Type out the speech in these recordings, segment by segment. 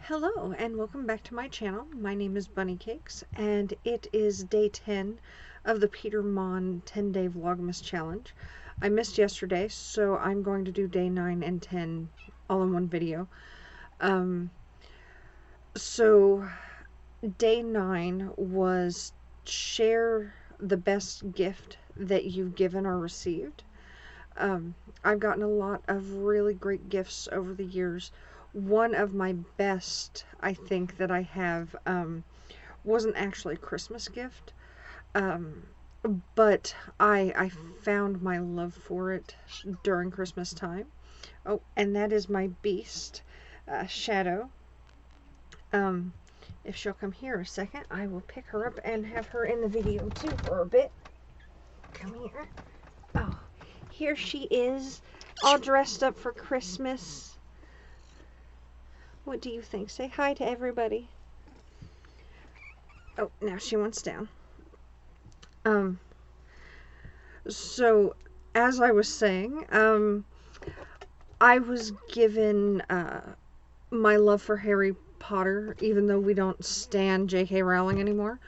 Hello and welcome back to my channel. My name is Bunny Cakes and it is day 10 of the Peter Monn 10-day Vlogmas challenge. I missed yesterday, so I'm going to do day 9 and 10 all in one video. So day 9 was share the best gift that you've given or received. I've gotten a lot of really great gifts over the years. One of my best, I think, that I have wasn't actually a Christmas gift, but I found my love for it during Christmas time. Oh, and that is my beast, Shadow. If she'll come here a second, I will pick her up and have her in the video too for a bit. Come here. Oh, here she is, all dressed up for Christmas. What do you think? Say hi to everybody. Oh, now she wants down. So, as I was saying, I was given my love for Harry Potter, even though we don't stan J.K. Rowling anymore.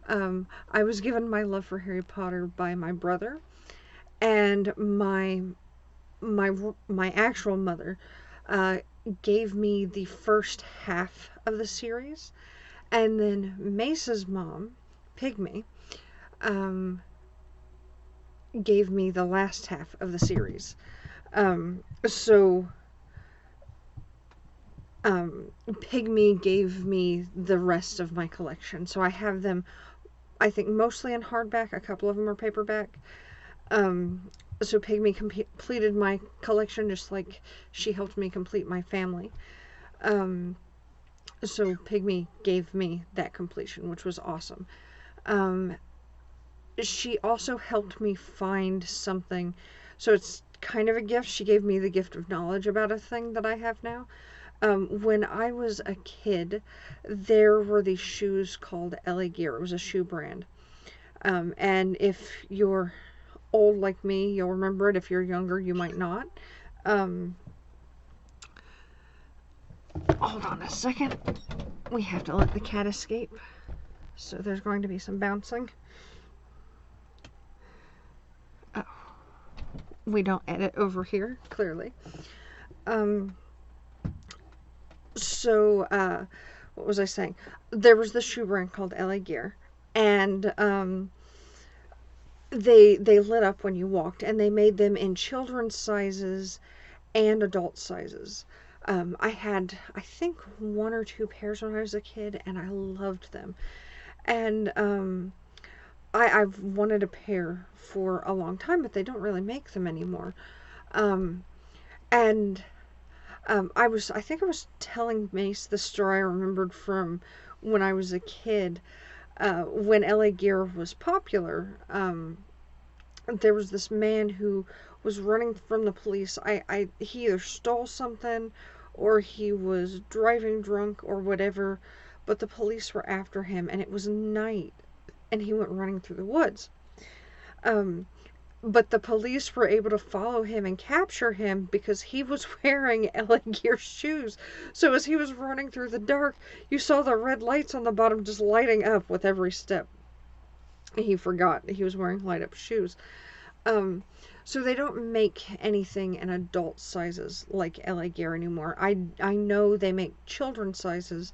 I was given my love for Harry Potter by my brother, and my actual mother gave me the first half of the series, and then Mace's mom, Pygmy, gave me the last half of the series. Pygmy gave me the rest of my collection, so I have them, I think, mostly in hardback. A couple of them are paperback. So Pygmy completed my collection just like she helped me complete my family. So Pygmy gave me that completion, which was awesome. She also helped me find something, so it's kind of a gift. She gave me the gift of knowledge about a thing that I have now. When I was a kid, there were these shoes called LA Gear. It was a shoe brand. And if you're old like me, you'll remember it. If you're younger, you might not. Hold on a second. We have to let the cat escape. So there's going to be some bouncing. Oh. We don't edit over here, clearly. What was I saying? There was the shoe brand called LA Gear, and they lit up when you walked, and they made them in children's sizes and adult sizes. I had, I think, 1 or 2 pairs when I was a kid, and I loved them. And I've wanted a pair for a long time, but they don't really make them anymore. I think I was telling Mace the story I remembered from when I was a kid. When LA Gear was popular, there was this man who was running from the police. He either stole something or he was driving drunk or whatever, but the police were after him, and it was night, and he went running through the woods. But the police were able to follow him and capture him because he was wearing LA Gear shoes. So as he was running through the dark, you saw the red lights on the bottom just lighting up with every step. He forgot he was wearing light-up shoes. So they don't make anything in adult sizes like LA Gear anymore. I know they make children's sizes,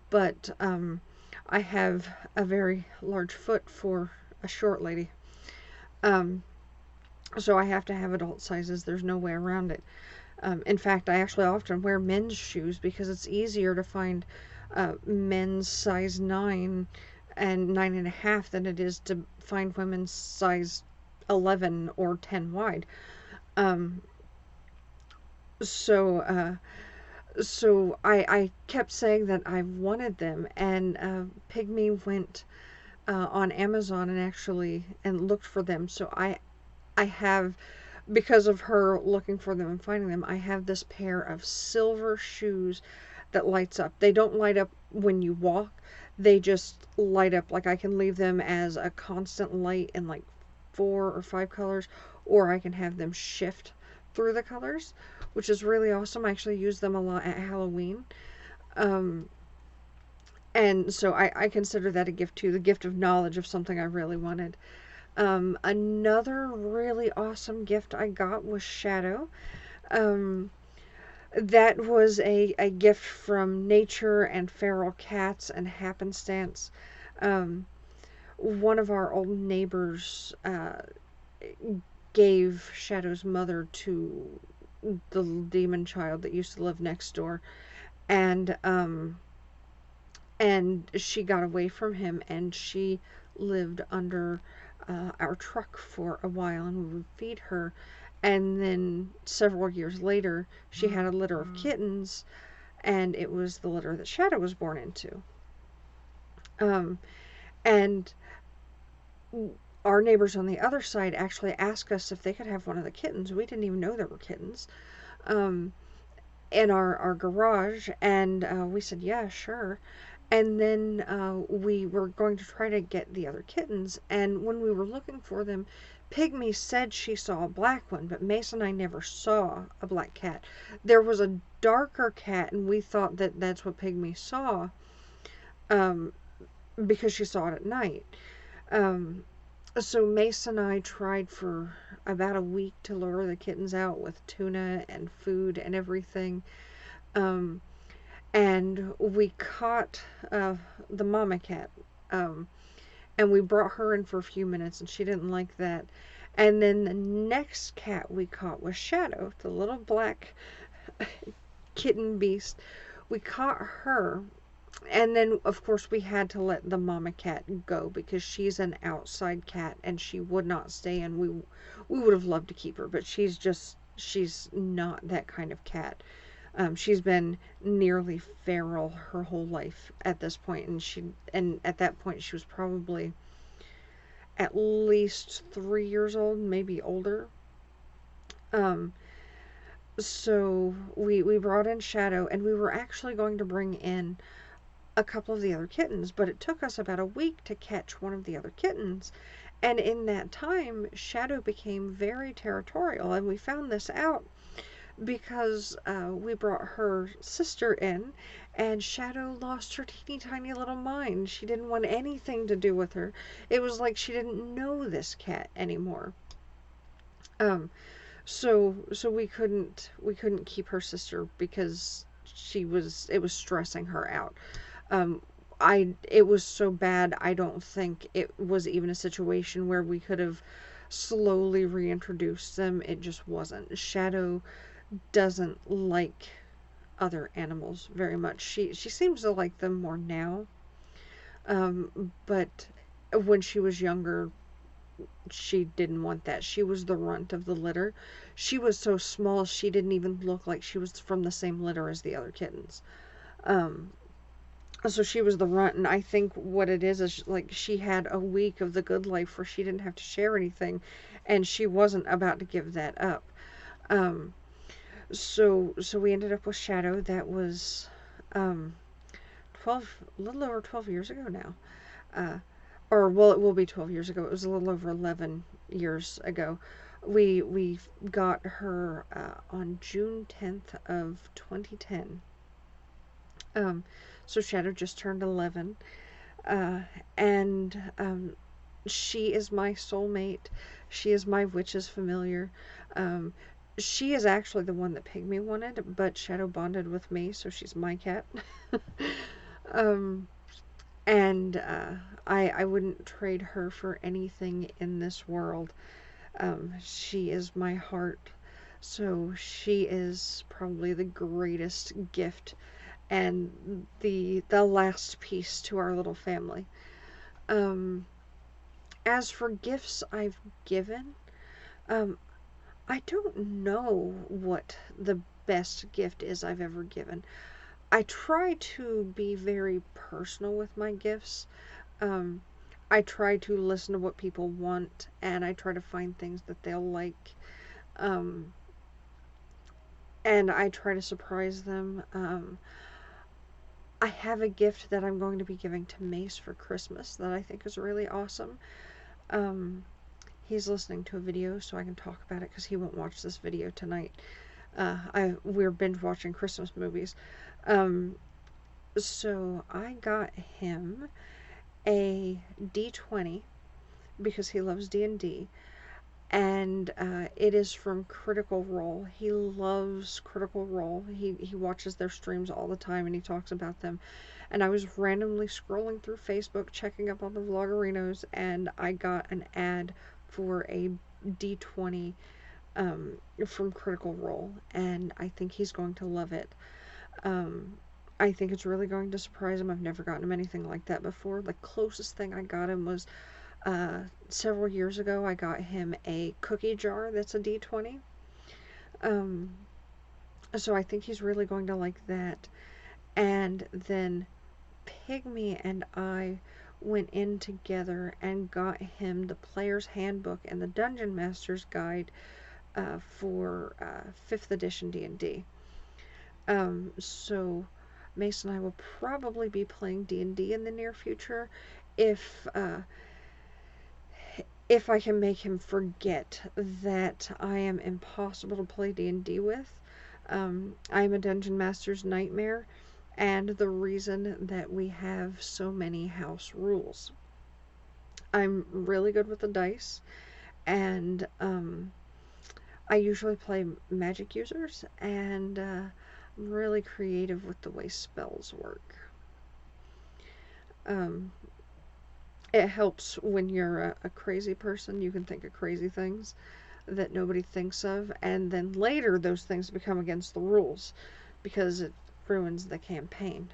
but I have a very large foot for a short lady. So I have to have adult sizes. There's no way around it. In fact, I actually often wear men's shoes because it's easier to find men's size 9 and 9.5 than it is to find women's size 11 or 10 wide. So I kept saying that I wanted them, and Pygmy went on Amazon and looked for them. So I have, because of her looking for them and finding them, I have this pair of silver shoes that lights up. They don't light up when you walk. They just light up. Like, I can leave them as a constant light in like 4 or 5 colors, or I can have them shift through the colors, which is really awesome. I actually use them a lot at Halloween. Um, and so I consider that a gift too, the gift of knowledge of something I really wanted. Another really awesome gift I got was Shadow. Um, that was a gift from nature and feral cats and happenstance. Um, one of our old neighbors gave Shadow's mother to the little demon child that used to live next door, and she got away from him, and she lived under our truck for a while, and we would feed her. And then several years later, she had a litter of kittens, and it was the litter that Shadow was born into. Um, and our neighbors on the other side actually asked us if they could have one of the kittens. We didn't even know there were kittens um, in our garage, and we said, yeah, sure. And then we were going to try to get the other kittens, and when we were looking for them, Pygmy said she saw a black one, but Mace and I never saw a black cat. There was a darker cat, and we thought that that's what Pygmy saw, um, because she saw it at night. Um, so Mace and I tried for about a week to lure the kittens out with tuna and food and everything. Um, and we caught the mama cat. Um, and we brought her in for a few minutes, and she didn't like that. And then the next cat we caught was Shadow, the little black kitten beast. We caught her, and then of course we had to let the mama cat go because she's an outside cat and she would not stay, and we would have loved to keep her, but she's not that kind of cat. She's been nearly feral her whole life at this point, and at that point she was probably at least 3 years old, maybe older. Um, so we brought in Shadow, and we were actually going to bring in a couple of the other kittens, but it took us about a week to catch one of the other kittens. And in that time, Shadow became very territorial, and we found this out because we brought her sister in, and Shadow lost her teeny tiny little mind. She didn't want anything to do with her. It was like she didn't know this cat anymore. Um, so we couldn't keep her sister because it was stressing her out. Um, it was so bad, I don't think it was even a situation where we could have slowly reintroduced them. It just wasn't. Shadow doesn't like other animals very much. She seems to like them more now. But when she was younger, she didn't want that. She was the runt of the litter. She was so small she didn't even look like she was from the same litter as the other kittens. Um, so she was the runt, and I think what it is like she had a week of the good life where she didn't have to share anything, and she wasn't about to give that up. Um, so we ended up with Shadow. That was um, 12, a little over 12 years ago now. Uh, or well, it will be 12 years ago. It was a little over 11 years ago. We got her on June 10th of 2010. Um, so Shadow just turned 11, uh, and she is my soulmate. She is my witch's familiar. Um, she is actually the one that Pygmy wanted, but Shadow bonded with me, so she's my cat. um, and I wouldn't trade her for anything in this world. She is my heart, so she is probably the greatest gift and the last piece to our little family. Um, as for gifts I've given, um, I don't know what the best gift is I've ever given. I try to be very personal with my gifts. Um, I try to listen to what people want, and I try to find things that they'll like. Um, and I try to surprise them. I have a gift that I'm going to be giving to Mace for Christmas that I think is really awesome. Um, he's listening to a video, so I can talk about it because he won't watch this video tonight. We're binge watching Christmas movies. Um, So I got him a D20 because he loves D&D, and it is from Critical Role. He loves Critical Role. He watches their streams all the time and he talks about them. And I was randomly scrolling through Facebook, checking up on the Vlogarinos, and I got an ad for a D20 from Critical Role, and I think he's going to love it. Um, I think it's really going to surprise him. I've never gotten him anything like that before. The closest thing I got him was several years ago. I got him a cookie jar that's a D20. Um, so I think he's really going to like that. And then Pygmy and I went in together and got him the Player's Handbook and the Dungeon Master's Guide for 5th edition D&D. So Mace and I will probably be playing D&D in the near future if I can make him forget that I am impossible to play D&D with. I'm a Dungeon Master's nightmare, and the reason that we have so many house rules. I'm really good with the dice, and I usually play magic users, and I'm really creative with the way spells work. It helps when you're a crazy person. You can think of crazy things that nobody thinks of, and then later those things become against the rules because it ruins the campaign.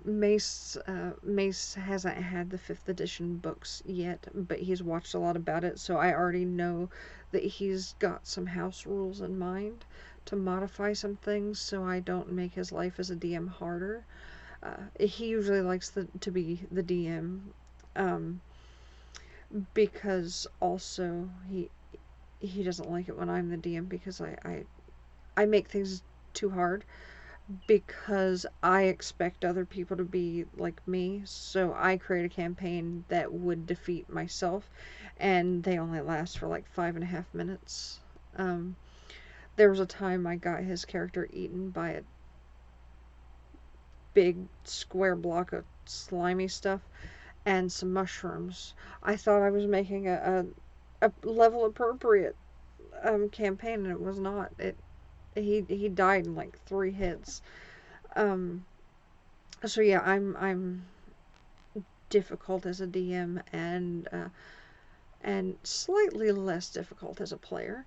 Mace hasn't had the 5th edition books yet, but he's watched a lot about it, so I already know that he's got some house rules in mind to modify some things so I don't make his life as a DM harder. He usually likes to be the DM, because also he doesn't like it when I'm the DM because I make things too hard because I expect other people to be like me, so I create a campaign that would defeat myself, and they only last for like 5.5 minutes. There was a time I got his character eaten by a big square block of slimy stuff and some mushrooms. I thought I was making a level appropriate campaign, and it was not. He died in like 3 hits. So yeah, I'm difficult as a DM and slightly less difficult as a player.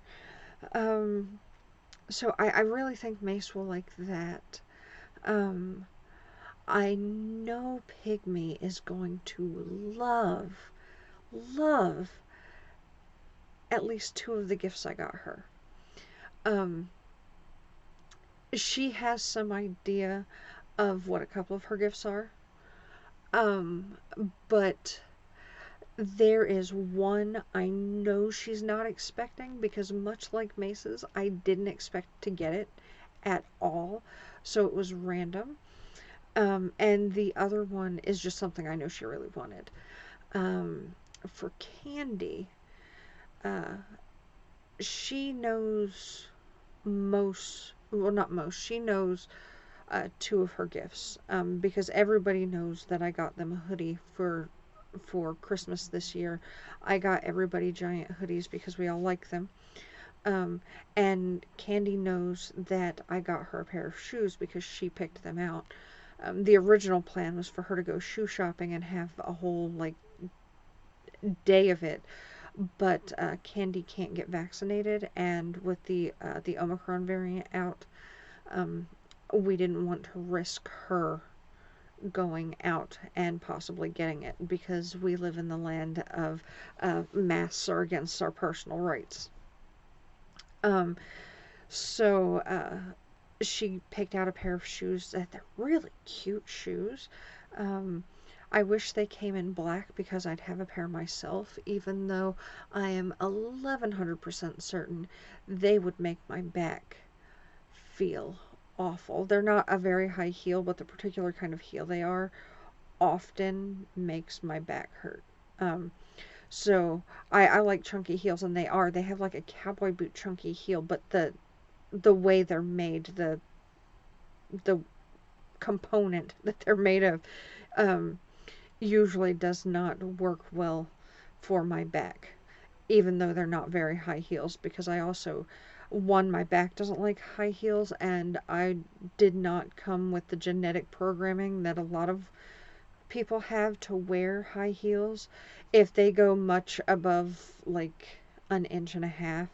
So I really think Mace will like that. I know Pygmy is going to love at least 2 of the gifts I got her. She has some idea of what a couple of her gifts are. But there is one I know she's not expecting because much like Mace's, I didn't expect to get it at all. So it was random. And the other one is just something I know she really wanted. For Candy, she knows not most, she knows 2 of her gifts, because everybody knows that I got them a hoodie for Christmas this year. I got everybody giant hoodies because we all like them. And Candy knows that I got her a pair of shoes because she picked them out. The original plan was for her to go shoe shopping and have a whole like day of it, but Candy can't get vaccinated, and with the Omicron variant out, we didn't want to risk her going out and possibly getting it because we live in the land of masks are against our personal rights. So she picked out a pair of shoes that they're really cute shoes. I wish they came in black because I'd have a pair myself, even though I am 1100% certain they would make my back feel awful. They're not a very high heel, but the particular kind of heel they are often makes my back hurt. So I like chunky heels, and they have like a cowboy boot chunky heel, but the way they're made, the component that they're made of um, usually does not work well for my back, even though they're not very high heels, because I also, one, my back doesn't like high heels, and I did not come with the genetic programming that a lot of people have to wear high heels. If they go much above like an inch and a half,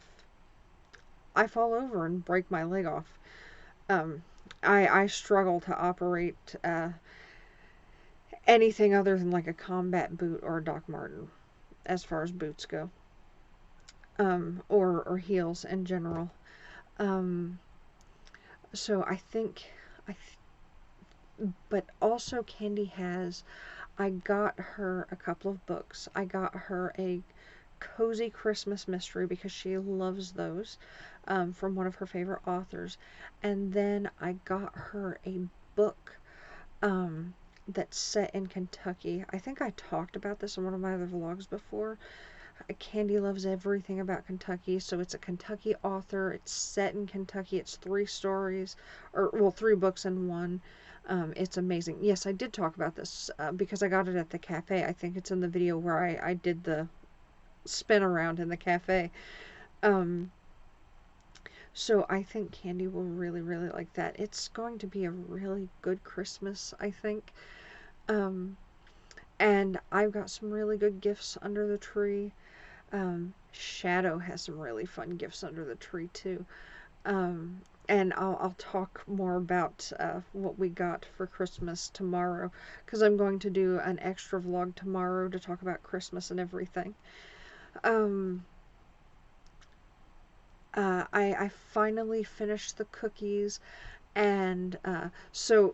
I fall over and break my leg off. Um, I struggle to operate anything other than like a combat boot or a Doc Marten as far as boots go, or heels in general. Um, so I think, but also Candy has, I got her a couple of books. I got her a cozy Christmas mystery because she loves those, from one of her favorite authors. And then I got her a book that's set in Kentucky. I think I talked about this in one of my other vlogs before. Candy loves everything about Kentucky, so it's a Kentucky author. It's set in Kentucky. It's 3 stories, or well, 3 books in one. It's amazing. Yes, I did talk about this because I got it at the cafe. I think it's in the video where I did the spin around in the cafe. Um, so I think Candy will really, really like that. It's going to be a really good Christmas, I think. Um, and I've got some really good gifts under the tree. Shadow has some really fun gifts under the tree too. And I'll talk more about what we got for Christmas tomorrow, because I'm going to do an extra vlog tomorrow to talk about Christmas and everything. Um, I finally finished the cookies, and so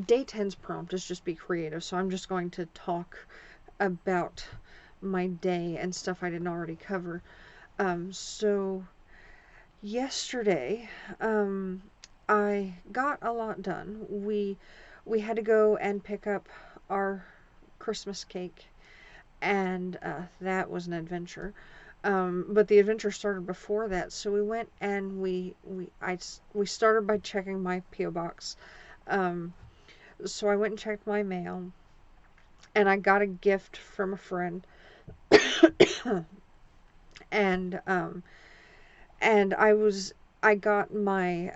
day 10's prompt is just be creative. So I'm just going to talk about my day and stuff I didn't already cover. So yesterday, I got a lot done. We had to go and pick up our Christmas cake, and that was an adventure. But the adventure started before that, so we went and we started by checking my PO box. Um, so I went and checked my mail, and I got a gift from a friend, and I got my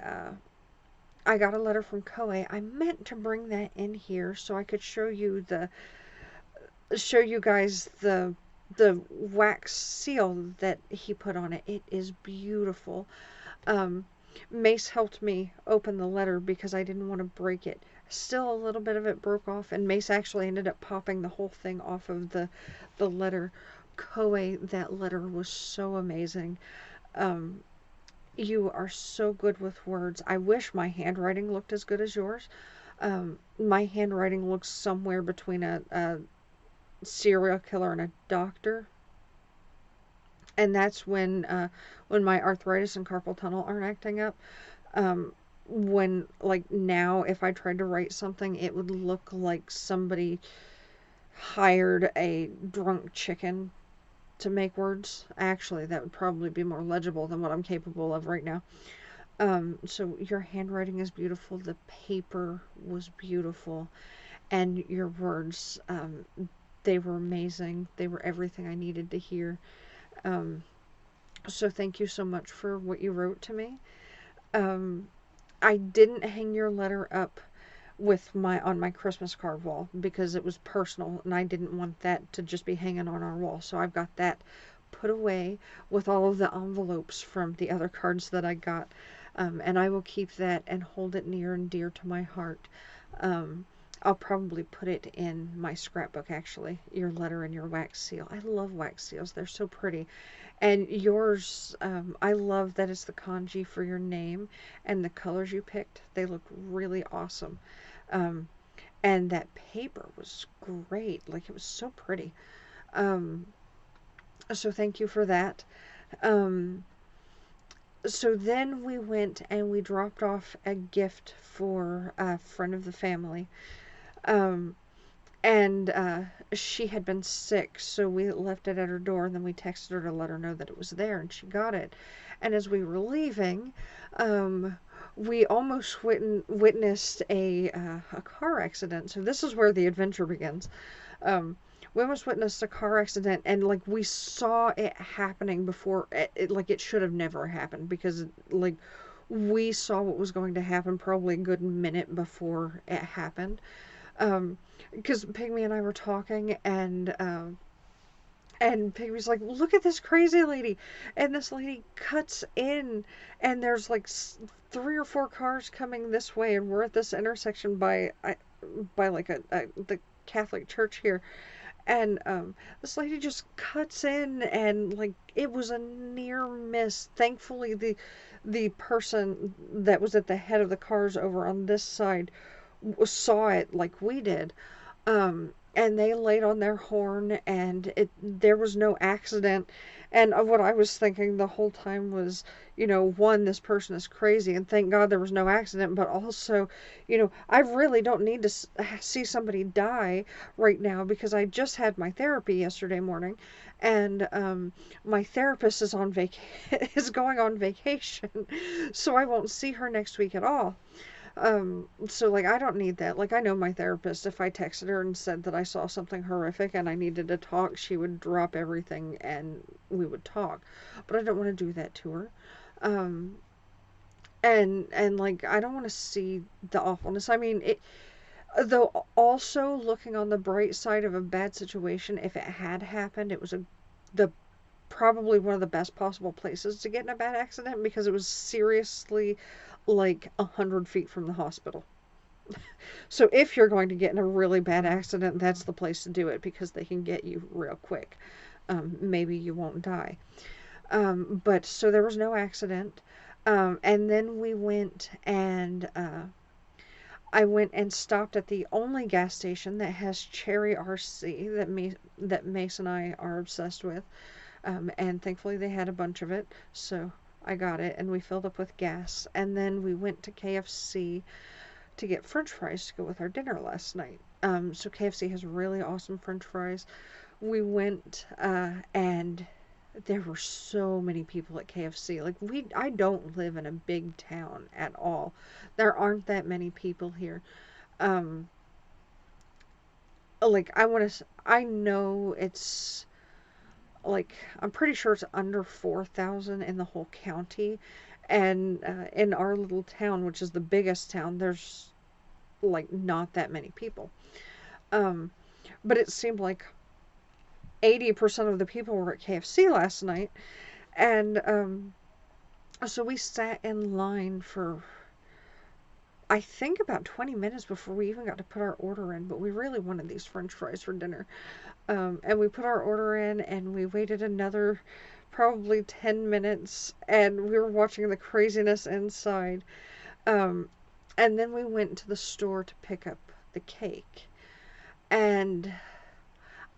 I got a letter from Koei. I meant to bring that in here so I could show you guys the wax seal that he put on it. It is beautiful. Um, Mace helped me open the letter because I didn't want to break it. Still a little bit of it broke off, and Mace actually ended up popping the whole thing off of the letter. Koei, that letter was so amazing. Um, you are so good with words. I wish my handwriting looked as good as yours. My handwriting looks somewhere between a serial killer and a doctor. And that's when my arthritis and carpal tunnel aren't acting up. When, like, now, if I tried to write something, it would look like somebody hired a drunk chicken to make words. Actually, that would probably be more legible than what I'm capable of right now. So your handwriting is beautiful. The paper was beautiful. And your words, they were amazing. They were everything I needed to hear. So thank you so much for what you wrote to me. I didn't hang your letter up on my Christmas card wall because it was personal and I didn't want that to just be hanging on our wall. So I've got that put away with all of the envelopes from the other cards that I got. And I will keep that and hold it near and dear to my heart. I'll probably put it in my scrapbook, actually, your letter and your wax seal. I love wax seals. They're so pretty. And yours, I love that it's the kanji for your name and the colors you picked. They look really awesome. And that paper was great. Like, it was so pretty. So thank you for that. So then we went and we dropped off a gift for a friend of the family. And she had been sick, so we left it at her door, and then we texted her to let her know that it was there, and she got it. And as we were leaving, we almost witnessed a car accident. So this is where the adventure begins. Um, we almost witnessed a car accident, and like we saw it happening before like it should have never happened, because like we saw what was going to happen probably a good minute before it happened. Because Pygmy and I were talking, and Pygmy's like, look at this crazy lady. And this lady cuts in, and there's like three or four cars coming this way, and we're at this intersection by like the Catholic church here. And this lady just cuts in, and like it was a near miss. Thankfully, the person that was at the head of the cars over on this side saw it like we did, and they laid on their horn, and there was no accident. And what I was thinking the whole time was, one, this person is crazy, and thank God there was no accident. But also, I really don't need to see somebody die right now, because I just had my therapy yesterday morning, and my therapist is is going on vacation, so I won't see her next week at all. So like I don't need that. Like I know my therapist, if I texted her and said that I saw something horrific and I needed to talk, she would drop everything and we would talk. But I don't want to do that to her. Um, and like I don't want to see the awfulness. I mean, though also looking on the bright side of a bad situation, if it had happened, it was the probably one of the best possible places to get in a bad accident, because it was seriously like 100 feet from the hospital. So if you're going to get in a really bad accident, that's the place to do it, because they can get you real quick. Maybe you won't die. But so there was no accident. And then I went and stopped at the only gas station that has cherry RC that Mace and I are obsessed with. And thankfully they had a bunch of it, so I got it, and we filled up with gas. And then we went to KFC to get French fries to go with our dinner last night. So KFC has really awesome French fries. We went, and there were so many people at KFC. Like I don't live in a big town at all. There aren't that many people here. Um, like I know it's like I'm pretty sure it's under 4,000 in the whole county, and in our little town, which is the biggest town, there's like not that many people. Um, but it seemed like 80% of the people were at KFC last night, and so we sat in line for I think about 20 minutes before we even got to put our order in, but we really wanted these French fries for dinner. And we put our order in, and we waited another probably 10 minutes, and we were watching the craziness inside. Um, and then we went to the store to pick up the cake. And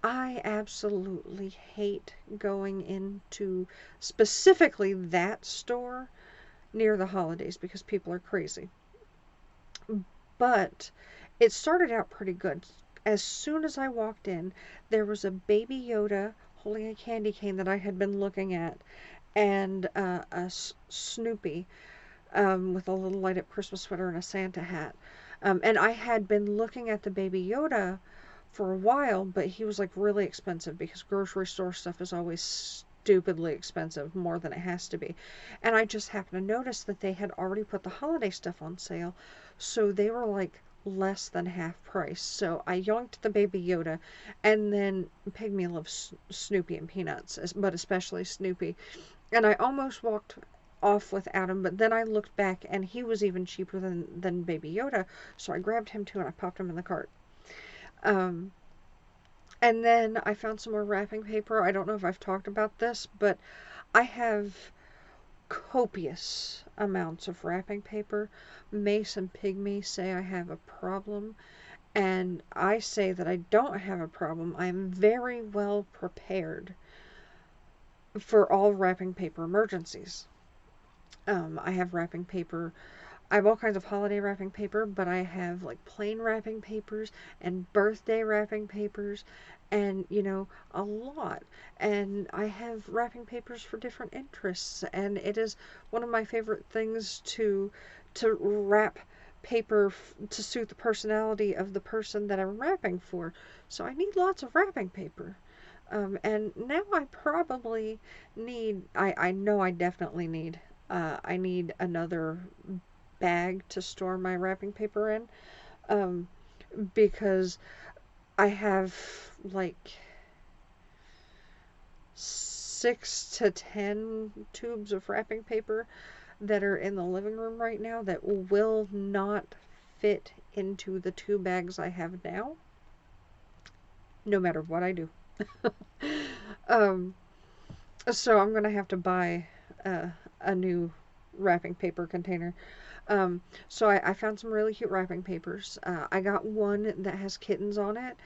I absolutely hate going into specifically that store near the holidays, because people are crazy. But it started out pretty good. As soon as I walked in, there was a baby Yoda holding a candy cane that I had been looking at, and Snoopy with a little light up Christmas sweater and a Santa hat. And I had been looking at the baby Yoda for a while, but he was like really expensive, because grocery store stuff is always stupidly expensive, more than it has to be. And I just happened to notice that they had already put the holiday stuff on sale, so they were like less than half price. So I yoinked the baby Yoda, and then Pygmy loves Snoopy and Peanuts, but especially Snoopy. And I almost walked off without him, but then I looked back, and he was even cheaper than baby Yoda, so I grabbed him too, and I popped him in the cart. Um, and then I found some more wrapping paper. I don't know if I've talked about this, but I have copious amounts of wrapping paper. Mace and Pygmy say I have a problem, and I say that I don't have a problem. I am very well prepared for all wrapping paper emergencies. I have wrapping paper. I have all kinds of holiday wrapping paper, but I have like plain wrapping papers and birthday wrapping papers, and a lot. And I have wrapping papers for different interests, and it is one of my favorite things to to wrap paper to suit the personality of the person that I'm wrapping for. So I need lots of wrapping paper. And now I probably need, I know I definitely need, I need another bag to store my wrapping paper in, um, because I have like 6 to 10 tubes of wrapping paper that are in the living room right now that will not fit into the 2 bags I have now, no matter what I do. um, so I'm gonna have to buy a new wrapping paper container. So I found some really cute wrapping papers. I got one that has kittens on it.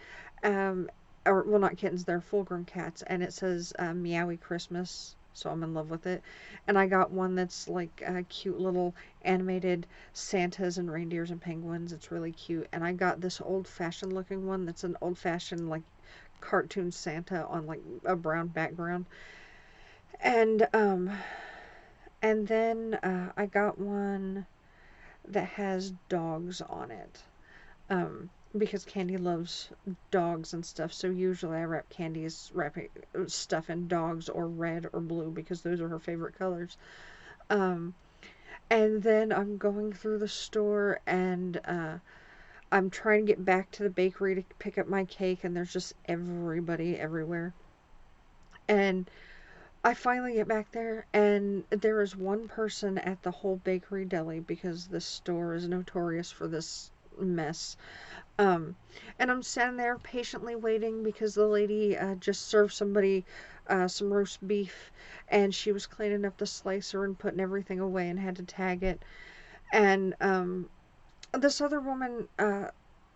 Um, or, well, not kittens, they're full grown cats. And it says Meowie Christmas. So I'm in love with it. And I got one that's like cute little animated Santas and reindeers and penguins. It's really cute. And I got this old fashioned looking one that's an old fashioned like cartoon Santa on like a brown background. And then I got one that has dogs on it. Because Candy loves dogs and stuff, so usually I wrap Candy's wrapping stuff in dogs or red or blue because those are her favorite colors. Um, and then I'm going through the store and I'm trying to get back to the bakery to pick up my cake, and there's just everybody everywhere. And I finally get back there, and there is one person at the whole bakery deli because this store is notorious for this mess. Um, and I'm standing there patiently waiting because the lady just served somebody some roast beef, and she was cleaning up the slicer and putting everything away and had to tag it. And this other woman,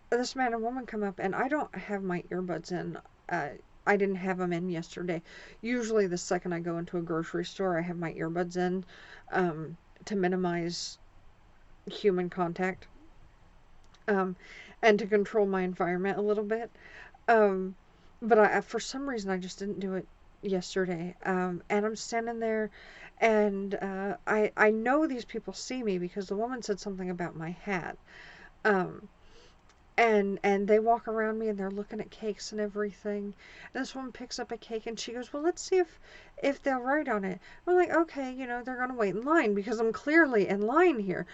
this man and woman come up, and I don't have my earbuds in. I didn't have them in yesterday. Usually, the second I go into a grocery store, I have my earbuds in to minimize human contact, um, and to control my environment a little bit. Um, but for some reason, I just didn't do it yesterday. And I'm standing there, and I know these people see me because the woman said something about my hat. Um, and they walk around me and they're looking at cakes and everything. And this woman picks up a cake and she goes, "Well, let's see if they'll write on it." I'm like, "Okay, they're gonna wait in line because I'm clearly in line here."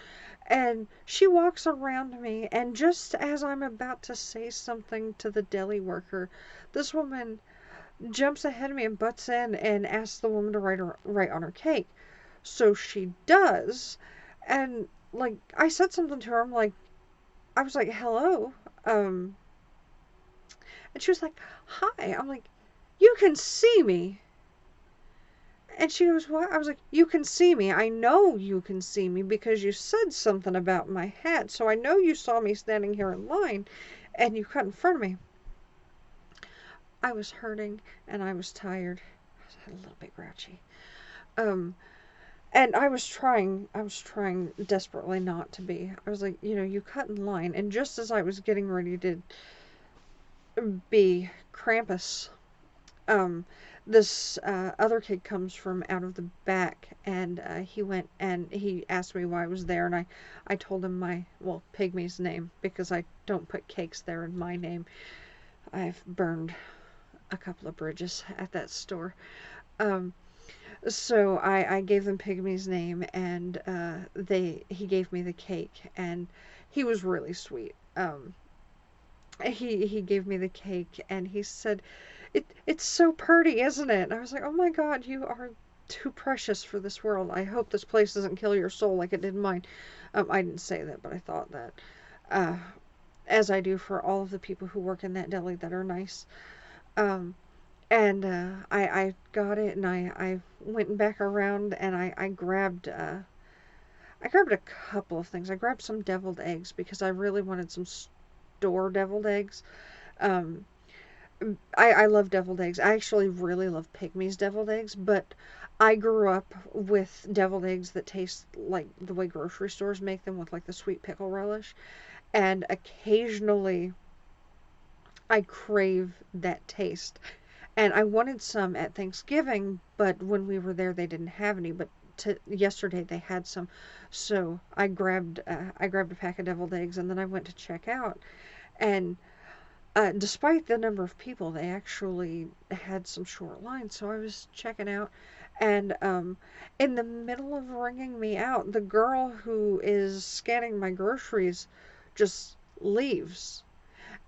And she walks around me, and just as I'm about to say something to the deli worker, this woman jumps ahead of me and butts in and asks the woman to write on her cake. So she does, and like I said something to her. I was like, "Hello," um, and she was like, "Hi." I'm like, "You can see me." And she goes, "What?" I was like, "You can see me. I know you can see me because you said something about my hat. So I know you saw me standing here in line and you cut in front of me." I was hurting and I was tired. I was a little bit grouchy. Um, and I was trying desperately not to be. I was like, "You cut in line." And just as I was getting ready to be Krampus, um, this other kid comes from out of the back, and he went and he asked me why I was there, and I told him Pygmy's name, because I don't put cakes there in my name. I've burned a couple of bridges at that store. Um, so I gave them Pygmy's name, and he gave me the cake, and he was really sweet. He gave me the cake, and he said, it's so pretty, isn't it?" And I was like, "Oh my God, you are too precious for this world. I hope this place doesn't kill your soul like it did mine." I didn't say that, but I thought that. Uh, as I do for all of the people who work in that deli that are nice. Um, and I got it, and I went back around, and I grabbed a couple of things. I grabbed some deviled eggs because I really wanted some store deviled eggs. Um, I love deviled eggs. I actually really love Pygmy's deviled eggs, but I grew up with deviled eggs that taste like the way grocery stores make them, with like the sweet pickle relish. And occasionally I crave that taste. And I wanted some at Thanksgiving, but when we were there, they didn't have any. But yesterday they had some, so I grabbed a pack of deviled eggs, and then I went to check out, and despite the number of people, they actually had some short lines. So I was checking out, and in the middle of ringing me out, the girl who is scanning my groceries just leaves.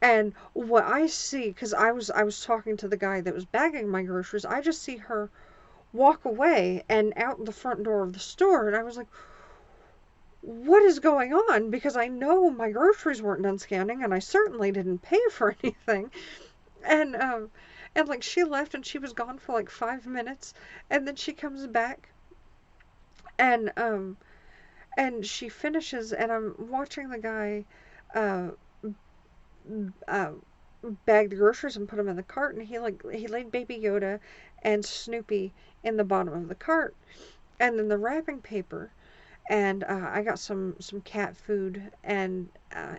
And what I see, because I was talking to the guy that was bagging my groceries, I just see her walk away and out the front door of the store, and I was like, what is going on? Because I know my groceries weren't done scanning, and I certainly didn't pay for anything. And like she left, and she was gone for like 5 minutes, and then she comes back, and she finishes, and I'm watching the guy uh, uh, bag the groceries and put them in the cart, and he laid Baby Yoda and Snoopy in the bottom of the cart, and then the wrapping paper. And I got some cat food and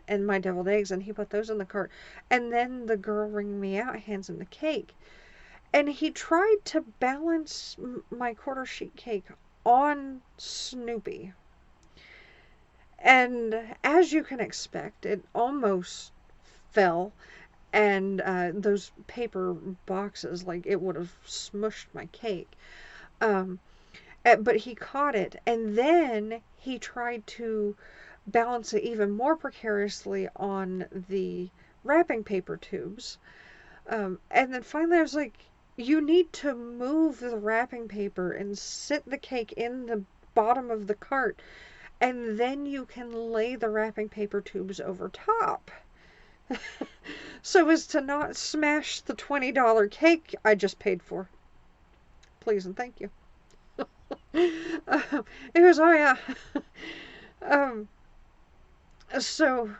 my deviled eggs, and he put those in the cart. And then the girl ringing me out hands him the cake, and he tried to balance my quarter sheet cake on Snoopy. And as you can expect, it almost fell, and those paper boxes, like it would have smushed my cake. Um, but he caught it, and then he tried to balance it even more precariously on the wrapping paper tubes. And then finally I was like, you need to move the wrapping paper and sit the cake in the bottom of the cart, and then you can lay the wrapping paper tubes over top. So as to not smash the $20 cake I just paid for. Please and thank you. It was, oh yeah. um, so,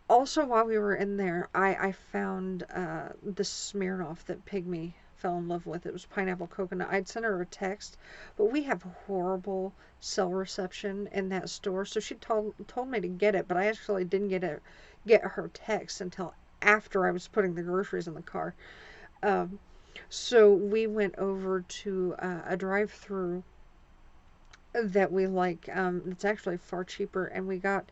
also while we were in there, I found this Smirnoff that Pygmy fell in love with. It was pineapple coconut. I'd sent her a text, but we have horrible cell reception in that store, so she told me to get it, but I actually didn't get her text until after I was putting the groceries in the car. Um, so we went over to a drive-through that we like. It's actually far cheaper, and we got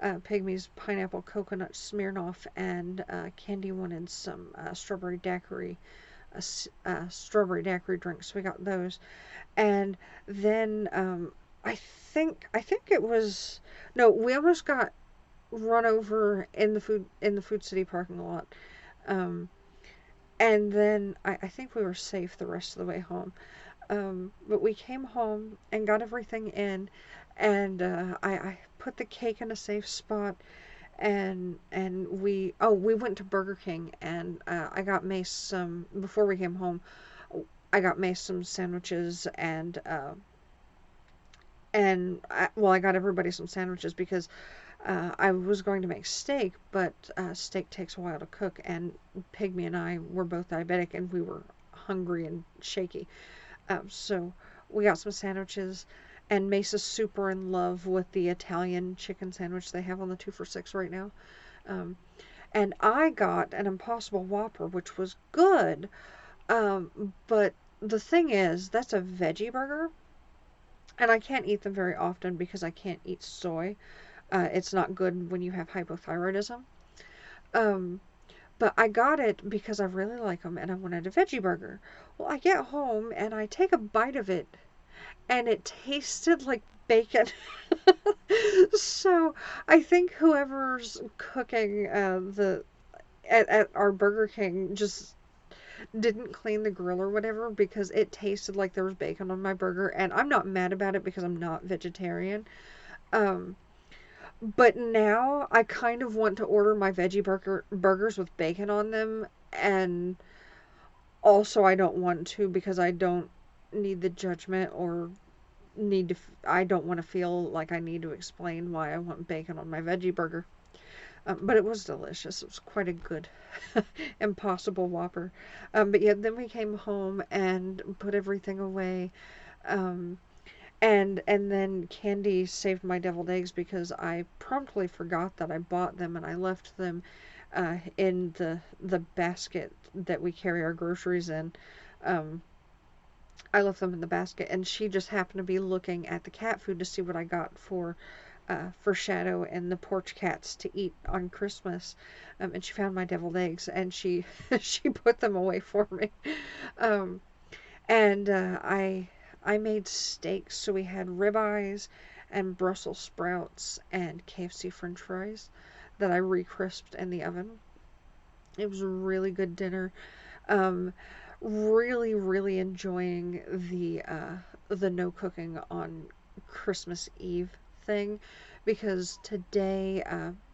Pygmy's pineapple coconut Smirnoff, and Candy wanted some strawberry daiquiri drinks. So we got those, and then I think it was, no, we almost got run over in the Food City parking lot. Um, and then I think we were safe the rest of the way home. But we came home and got everything in, and I put the cake in a safe spot, and we went to Burger King, and I got Mace some before we came home. I got Mace some sandwiches, well, I got everybody some sandwiches because I was going to make steak, but steak takes a while to cook, and Pygmy and I were both diabetic, and we were hungry and shaky. So we got some sandwiches, and Mace is super in love with the Italian chicken sandwich they have on the 2 for $6 right now. Um, and I got an Impossible Whopper, which was good, but the thing is, that's a veggie burger, and I can't eat them very often because I can't eat soy. It's not good when you have hypothyroidism. Um, but I got it because I really like them and I wanted a veggie burger. Well, I get home and I take a bite of it and it tasted like bacon. So I think whoever's cooking at our Burger King just didn't clean the grill or whatever, because it tasted like there was bacon on my burger, and I'm not mad about it because I'm not vegetarian. Um, But now I kind of want to order my veggie burgers with bacon on them, and also I don't want to because I don't need the judgment or I don't want to feel like I need to explain why I want bacon on my veggie burger. But it was delicious. It was quite a good Impossible Whopper. But yeah, then we came home and put everything away. Um, and then Candy saved my deviled eggs because I promptly forgot that I bought them, and I left them in the basket that we carry our groceries in. Um, I left them in the basket, and she just happened to be looking at the cat food to see what I got for Shadow and the porch cats to eat on Christmas. And she found my deviled eggs, and she she put them away for me. Um, and I made steaks, so we had ribeyes and Brussels sprouts and KFC French fries that I re-crisped in the oven. It was a really good dinner. Um, really, really enjoying the no cooking on Christmas Eve thing, because today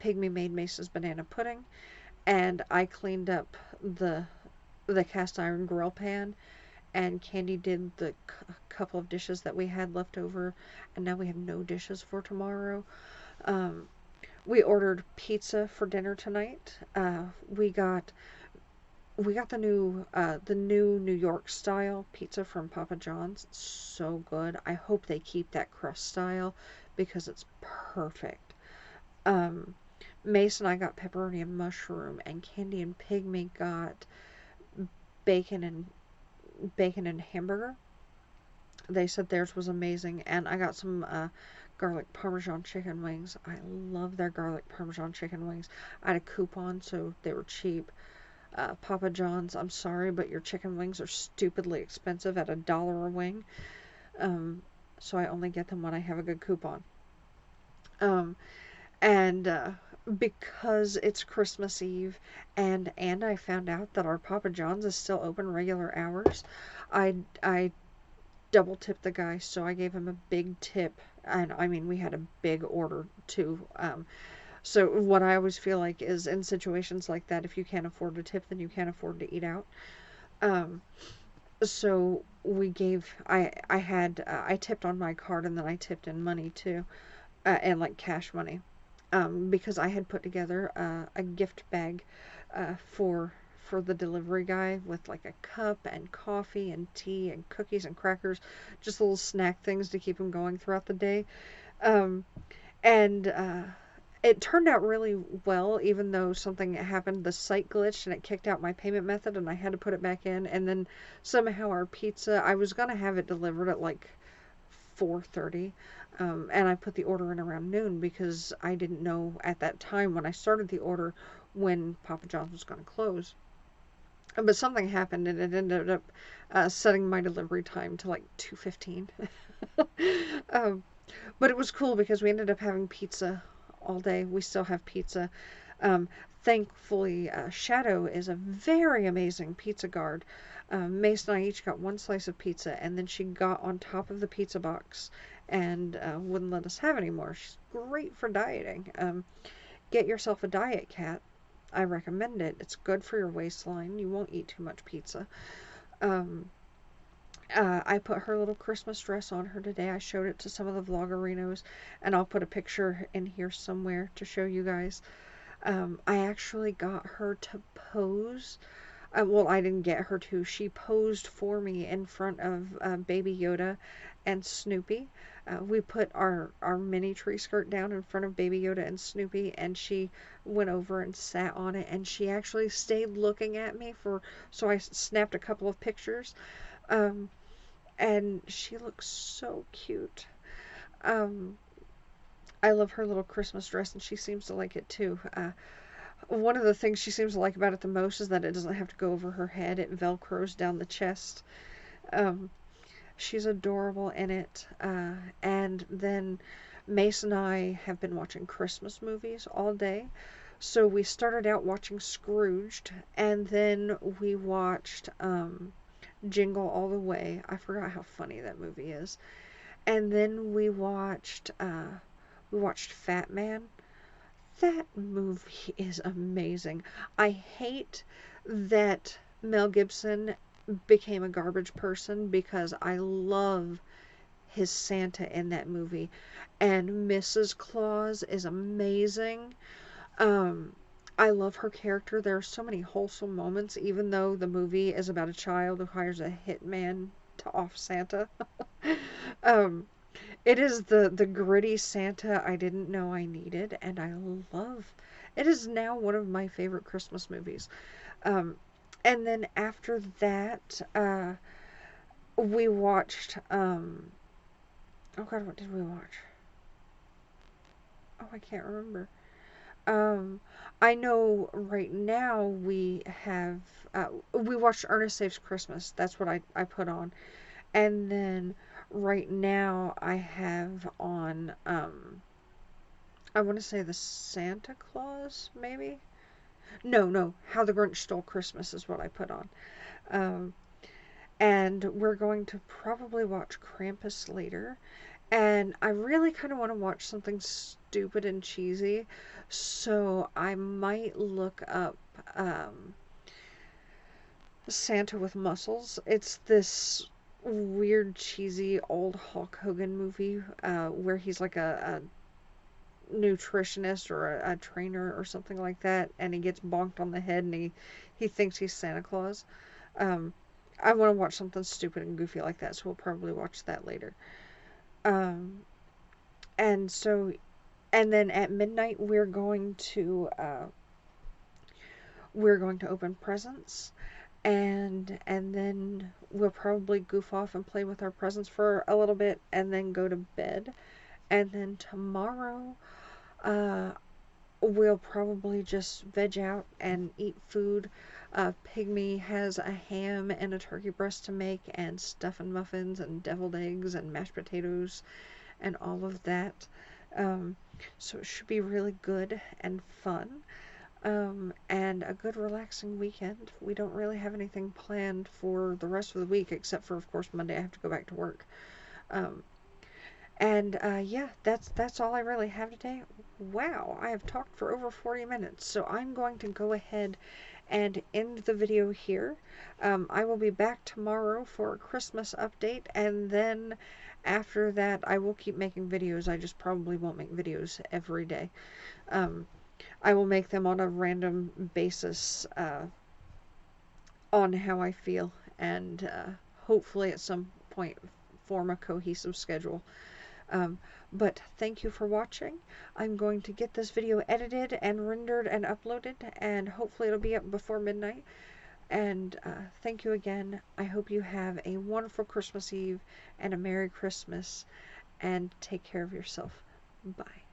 Pygmy made Mace's banana pudding, and I cleaned up the cast iron grill pan, and Candy did the couple of dishes that we had left over, and now we have no dishes for tomorrow. Um, we ordered pizza for dinner tonight. We got the new New York style pizza from Papa John's. It's so good. I hope they keep that crust style because it's perfect. Um, Mace and I got pepperoni and mushroom, and Candy and Pygmy got bacon and hamburger. They said theirs was amazing, and I got some garlic parmesan chicken wings. I love their garlic parmesan chicken wings. I had a coupon, so they were cheap. Papa John's, I'm sorry, but your chicken wings are stupidly expensive at $1 a wing. Um, so I only get them when I have a good coupon. Um, and because it's Christmas Eve, and I found out that our Papa John's is still open regular hours, I double tipped the guy, so I gave him a big tip. And I mean, we had a big order too. So what I always feel like is, in situations like that, if you can't afford to tip, then you can't afford to eat out. Um, so I tipped on my card, and then I tipped in money too, and like cash money, because I had put together a gift bag, for the delivery guy, with like a cup and coffee and tea and cookies and crackers, just little snack things to keep him going throughout the day. Um, and It turned out really well, even though something happened. The site glitched and it kicked out my payment method, and I had to put it back in. And then somehow our pizza, I was gonna have it delivered at like 4:30, and I put the order in around noon because I didn't know at that time when I started the order when Papa John's was gonna close. But something happened, and it ended up setting my delivery time to like 2:15. um, but it was cool because we ended up having pizza all day. We still have pizza. Um, Thankfully, Shadow is a very amazing pizza guard. Mace and I each got one slice of pizza, and then she got on top of the pizza box and wouldn't let us have any more. She's great for dieting. Get yourself a diet cat. I recommend it. It's good for your waistline. You won't eat too much pizza. Um, I put her little Christmas dress on her today. I showed it to some of the vloggerinos, and I'll put a picture in here somewhere to show you guys. I actually got her to pose. Well, I didn't get her to. She posed for me in front of Baby Yoda and Snoopy. We put our mini tree skirt down in front of Baby Yoda and Snoopy, and she went over and sat on it, and she actually stayed looking at me so I snapped a couple of pictures. Um, and she looks so cute. Um, I love her little Christmas dress, and she seems to like it too. One of the things she seems to like about it the most is that it doesn't have to go over her head. It velcros down the chest. Um, she's adorable in it. And then Mace and I have been watching Christmas movies all day. So we started out watching Scrooged, and then we watched Jingle All the Way. I forgot how funny that movie is. And then we watched Fat Man. That movie is amazing. I hate that Mel Gibson became a garbage person, because I love his Santa in that movie. And Mrs. Claus is amazing. Um, I love her character. There are so many wholesome moments, even though the movie is about a child who hires a hitman to off Santa. um, it is the gritty Santa I didn't know I needed, and I love. It is now one of my favorite Christmas movies. Um, and then after that, we watched, oh God, what did we watch? Oh, I can't remember. Um, I know right now we watched Ernest Saves Christmas. That's what I put on. And then right now I have on, I want to say the Santa Claus, maybe? No, How the Grinch Stole Christmas is what I put on. Um, and we're going to probably watch Krampus later. And I really kind of want to watch something stupid and cheesy, so I might look up Santa with Muscles. It's this weird, cheesy old Hulk Hogan movie where he's like a nutritionist or a trainer or something like that, and he gets bonked on the head and he thinks he's Santa Claus. Um, I want to watch something stupid and goofy like that, so we'll probably watch that later. Um, and so and then at midnight we're going to open presents, and then we'll probably goof off and play with our presents for a little bit and then go to bed. And then tomorrow uh we'll probably just veg out and eat food. Pygmy has a ham and a turkey breast to make, and stuffing muffins and deviled eggs and mashed potatoes and all of that. Um, so it should be really good and fun. And a good relaxing weekend. We don't really have anything planned for the rest of the week, except for, of course, Monday I have to go back to work. Um, and yeah, that's all I really have today. Wow, I have talked for over 40 minutes, so I'm going to go ahead and end the video here. I will be back tomorrow for a Christmas update, and then after that I will keep making videos. I just probably won't make videos every day. Um, I will make them on a random basis on how I feel, and hopefully at some point form a cohesive schedule. Um, but thank you for watching. I'm going to get this video edited and rendered and uploaded, and hopefully it'll be up before midnight. And thank you again. I hope you have a wonderful Christmas Eve and a Merry Christmas, and take care of yourself. Bye.